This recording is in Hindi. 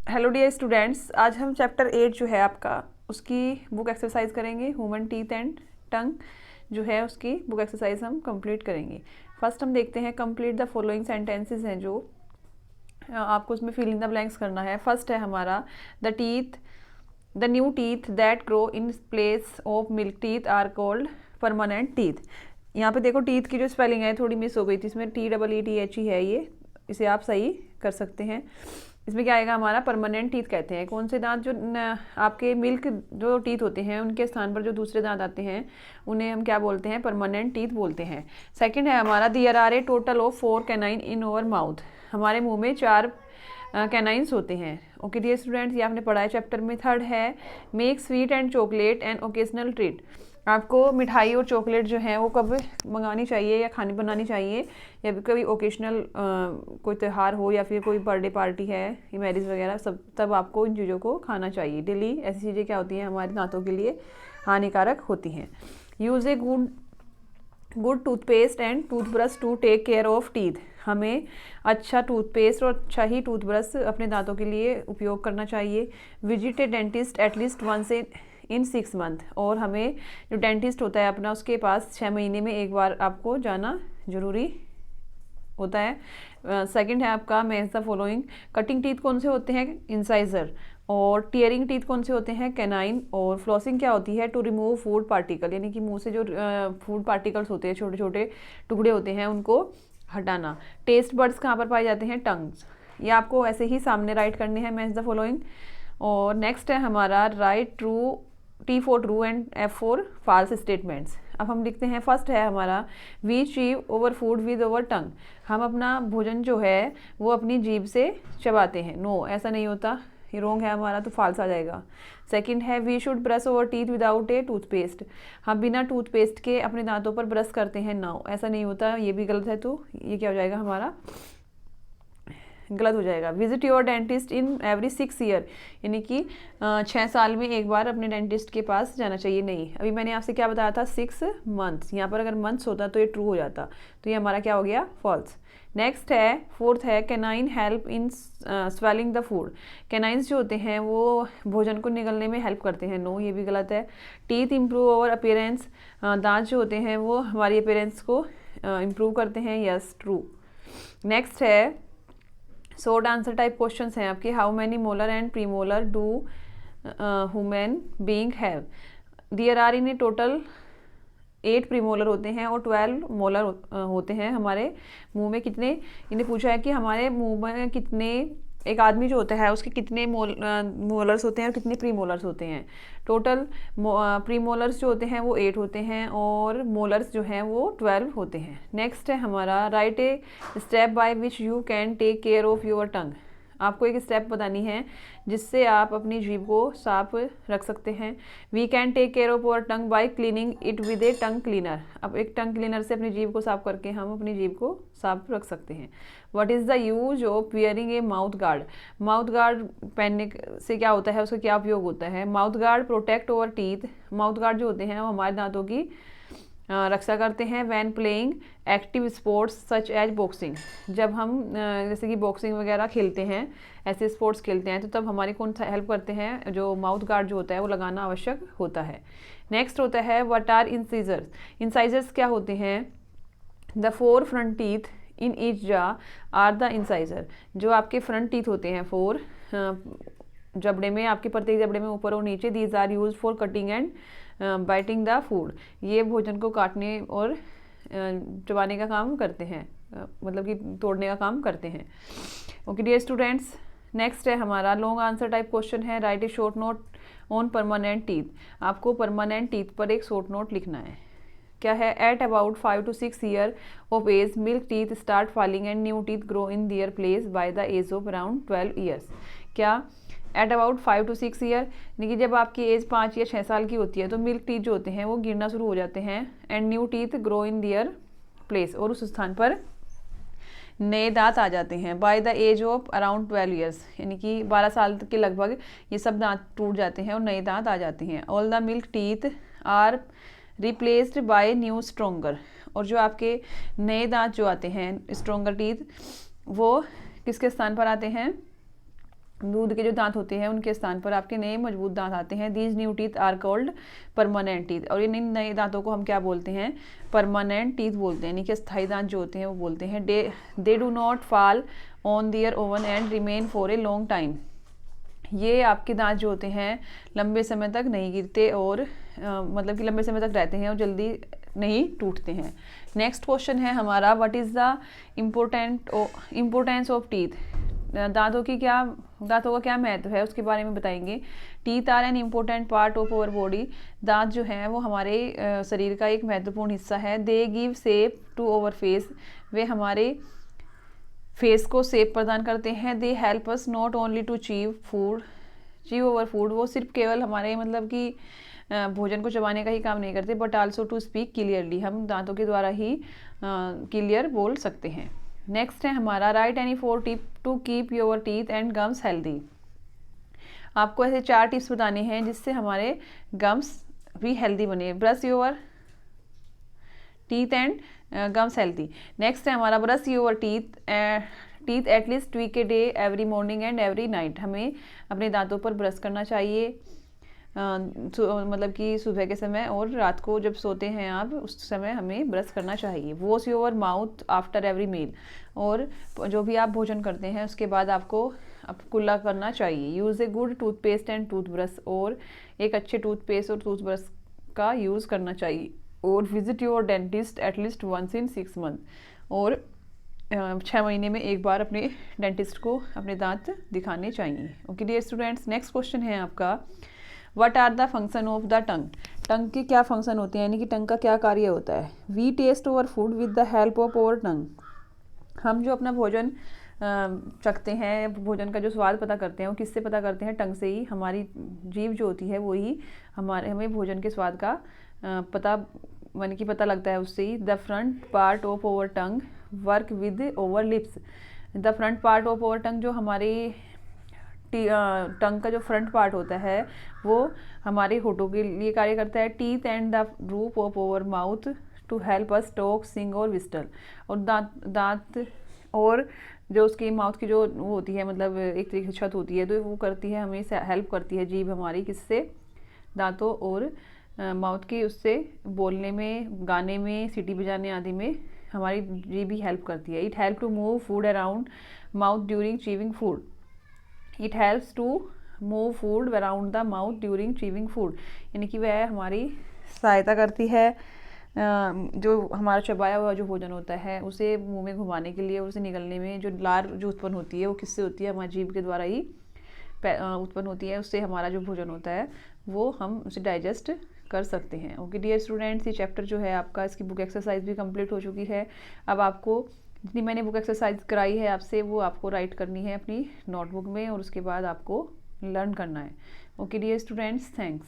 हेलो डियर स्टूडेंट्स, आज हम चैप्टर 8 जो है आपका उसकी बुक एक्सरसाइज करेंगे। ह्यूमन टीथ एंड टंग जो है उसकी बुक एक्सरसाइज हम कंप्लीट करेंगे। फर्स्ट हम देखते हैं कंप्लीट द फॉलोइंग सेंटेंसेस हैं जो आपको उसमें फिल इन द ब्लैंक्स करना है। फर्स्ट है हमारा the new teeth that grow in place of milk teeth are called permanent teeth. यहाँ पे देखो टीथ की जो स्पेलिंग है थोड़ी मिस हो गई थी, इसमें TEETH ही है, ये इसे आप सही कर सकते हैं। इसमें क्या आएगा, हमारा परमानेंट टीथ कहते हैं कौन से दांत जो आपके मिल्क जो टीथ होते हैं उनके स्थान पर जो दूसरे दांत आते हैं उन्हें हम क्या बोलते हैं, परमानेंट टीथ बोलते हैं। सेकंड है हमारा there are a total of 4 canine in over mouth. हमारे मुंह में 4 कैनाइंस होते हैं। ओके डियर स्टूडेंट्स, ये आपने पढ़ा है चैप्टर में। थर्ड है make sweet and chocolate and occasional treat. आपको मिठाई और चॉकलेट जो है वो कब मंगानी चाहिए या खानी बनानी चाहिए, या कभी ओकेशनल कोई त्यौहार हो या फिर कोई बर्थडे पार्टी है, मैरिज वगैरह, सब तब आपको इन चीज़ों को खाना चाहिए। डेली ऐसी चीज़ें क्या होती हैं हमारे दांतों के लिए हानिकारक होती हैं। Use a good toothpaste and toothbrush to take care of teeth. हमें अच्छा टूथपेस्ट और अच्छा ही टूथब्रश अपने दांतों के लिए उपयोग करना चाहिए। Visit a dentist at least once in 6 month. और हमें जो डेंटिस्ट होता है अपना, उसके पास 6 महीने में एक बार आपको जाना जरूरी होता है। सेकंड है आपका match the following. Cutting teeth कौन से होते हैं, इंसाइजर। और टीयरिंग टीथ कौन से होते हैं, कैनाइन। और फ्लॉसिंग क्या होती है, टू रिमूव फूड पार्टिकल, यानी कि मुंह से जो फूड पार्टिकल्स होते हैं, छोटे छोटे टुकड़े होते हैं, उनको हटाना। टेस्ट बर्ड्स कहाँ पर पाए जाते हैं, टंग्स। ये आपको ऐसे ही सामने राइट करने हैं, मैच द फॉलोइंग। और नेक्स्ट है हमारा write true, T for true and F for false statements. अब हम लिखते हैं, फर्स्ट है हमारा we chew our food with our tongue. हम अपना भोजन जो है वो अपनी जीभ से चबाते हैं। नो, ऐसा नहीं होता, ये रॉन्ग है हमारा, तो फॉल्स आ जाएगा। सेकंड है we should brush over teeth without a toothpaste. हम बिना टूथपेस्ट के अपने दांतों पर ब्रश करते हैं। नो, ऐसा नहीं होता, ये भी गलत है, तो ये क्या हो जाएगा, हमारा गलत हो जाएगा। Visit your dentist in every 6 year, यानी कि 6 साल में एक बार अपने डेंटिस्ट के पास जाना चाहिए। नहीं, अभी मैंने आपसे क्या बताया था, 6 मंथ्स। यहाँ पर अगर मंथ्स होता तो ये ट्रू हो जाता, तो ये हमारा क्या हो गया, फॉल्स। नेक्स्ट है फोर्थ है canine help in swelling the food. Canines जो होते हैं वो भोजन को निगलने में हेल्प करते हैं। नो, ये भी गलत है। टीथ इम्प्रूव अवर अपीयरेंस। दांत जो होते हैं वो हमारी अपीयरेंस को इम्प्रूव करते हैं। Yes, true. नेक्स्ट है शॉर्ट आंसर टाइप क्वेश्चंस हैं आपके। How many molar and premolar do human being have. There are in a total 8 premolar होते हैं और 12 मोलर होते हैं। हमारे मुंह में कितने, इन्हें पूछा है कि हमारे मुंह में कितने, एक आदमी जो होता है उसके कितने मोलर्स होते हैं और कितने प्रीमोलर्स होते हैं। टोटल प्रीमोलर्स जो होते हैं वो 8 होते हैं और मोलर्स जो हैं वो 12 होते हैं। नेक्स्ट है हमारा write a step by which you can take care of your tongue. आपको एक स्टेप बतानी है जिससे आप अपनी जीभ को साफ रख सकते हैं। We can take care of our tongue by cleaning it with a tongue cleaner. अब एक टंग क्लीनर से अपनी जीभ को साफ करके हम अपनी जीभ को साफ रख सकते हैं। What is the use of wearing A mouth guard. Mouth guard पहनने से क्या होता है, उसका क्या उपयोग होता है। Mouth guard protect over teeth. Mouth guard जो होते हैं वो हमारे दांतों की रक्षा करते हैं। When playing active sports such as boxing. जब हम जैसे कि बॉक्सिंग वगैरह खेलते हैं, ऐसे स्पोर्ट्स खेलते हैं, तो तब हमारी कौन सा हेल्प करते हैं, जो माउथ गार्ड जो होता है वो लगाना आवश्यक होता है। नेक्स्ट होता है व्हाट आर इंसाइजर्स। इंसाइजर्स क्या होते हैं, the 4 front teeth in each जा आर द इंसाइजर। जो आपके फ्रंट टीथ होते हैं 4 जबड़े में, आपके प्रत्येक जबड़े में ऊपर और नीचे, these are use for cutting and biting the food. ये भोजन को काटने और चबाने का काम करते हैं, मतलब कि तोड़ने का काम करते हैं। ओके डियर स्टूडेंट्स, नेक्स्ट है हमारा लॉन्ग आंसर टाइप क्वेश्चन है write a short note on permanent teeth. आपको परमानेंट टीथ पर एक शॉर्ट नोट लिखना है। क्या है, at about 5 to 6 year of age milk teeth start falling and new teeth grow in their place by the age of around 12 years. क्या, एट अबाउट 5 to 6 ईयर, यानी कि जब आपकी एज 5 या 6 साल की होती है तो मिल्क टीथ जो होते हैं वो गिरना शुरू हो जाते हैं। And new teeth grow in their place, और उस स्थान पर नए दांत आ जाते हैं। By the age of around 12 years, यानी कि 12 साल के लगभग ये सब दांत टूट जाते हैं और नए दांत आ जाते हैं। All the milk teeth are replaced by new stronger. और जो आपके नए दांत जो आते हैं, स्ट्रोंगर टीथ, वो किसके स्थान पर आते हैं, दूध के जो दांत होते हैं उनके स्थान पर आपके नए मजबूत दांत आते हैं। These new teeth are called permanent teeth, और इन नए दांतों को हम क्या बोलते हैं? परमानेंट टीथ बोलते हैं, यानी कि स्थायी दांत जो होते हैं वो बोलते हैं। They do not fall on their own and remain for a long time. ये आपके दांत जो होते हैं लंबे समय तक नहीं गिरते और मतलब कि लंबे समय तक रहते हैं और जल्दी नहीं टूटते हैं। नेक्स्ट क्वेश्चन है हमारा, what is the importance of teeth. दांतों का क्या महत्व है उसके बारे में बताएंगे। Teeth are an important part of our body. दांत जो हैं वो हमारे शरीर का एक महत्वपूर्ण हिस्सा है। They give shape to our face, वे हमारे फेस को शेप प्रदान करते हैं। They help us not only to chew our food, वो सिर्फ केवल हमारे मतलब कि भोजन को चबाने का ही काम नहीं करते, but also to speak clearly, हम दांतों के द्वारा ही क्लियर बोल सकते हैं। नेक्स्ट है हमारा, write any 4 tip to keep your teeth and gums healthy. आपको ऐसे 4 टिप्स बताने हैं जिससे हमारे गम्स भी हेल्दी बने। Brush your teeth and gums healthy. Next है हमारा, brush your teeth at least week a day every morning and every night. हमें अपने दांतों पर ब्रश करना चाहिए मतलब कि सुबह के समय और रात को जब सोते हैं आप उस समय हमें ब्रश करना चाहिए। Wash your mouth after every meal, और जो भी आप भोजन करते हैं उसके बाद आपको कुल्ला करना चाहिए। Use a good toothpaste and toothbrush, और एक अच्छे टूथपेस्ट और टूथब्रश का यूज़ करना चाहिए। और visit your dentist at least once in 6 month, और 6 महीने में एक बार अपने डेंटिस्ट को अपने दांत दिखाने चाहिए। Okay dear students, next question है आपका, what are the function of the tongue. Tongue के क्या फंक्शन होते हैं, यानी कि टंग का क्या कार्य होता है। We taste our food with the help of our tongue. हम जो अपना भोजन चखते हैं, भोजन का जो स्वाद पता करते हैं वो किससे पता करते हैं? टंग से ही। हमारी जीभ जो होती है वो ही हमें भोजन के स्वाद का पता लगता है उससे ही। The front part of our tongue work with our lips. The front part of our tongue, जो हमारी टंग का जो फ्रंट पार्ट होता है वो हमारे होठों के लिए कार्य करता है। Teeth and the roof of our mouth to help us talk, sing और विस्टल। और दांत और जो उसकी माउथ की जो वो होती है, मतलब एक तरीके से छत होती है, तो वो करती है, हमें हेल्प करती है जीभ हमारी, किससे? दांतों और माउथ की, उससे बोलने में, गाने में, सीटी बजाने आदि में हमारी जीभ भी हेल्प करती है। It help to move food around mouth during chewing food. It helps to move food around the mouth during chewing food, यानी कि वह हमारी सहायता करती है जो हमारा चबाया हुआ जो भोजन होता है उसे मुंह में घुमाने के लिए, उसे निगलने में जो लार जो उत्पन्न होती है वो किससे होती है? हमारी जीभ के द्वारा ही उत्पन्न होती है। उससे हमारा जो भोजन होता है वो हम उसे डाइजेस्ट कर सकते हैं। ओके डियर स्टूडेंट्स, ये चैप्टर जो है आपका, इसकी बुक एक्सरसाइज भी कंप्लीट हो चुकी है। अब आपको जितनी मैंने बुक एक्सरसाइज कराई है आपसे वो आपको राइट करनी है अपनी नोटबुक में, और उसके बाद आपको लर्न करना है। Okay dear students, thanks.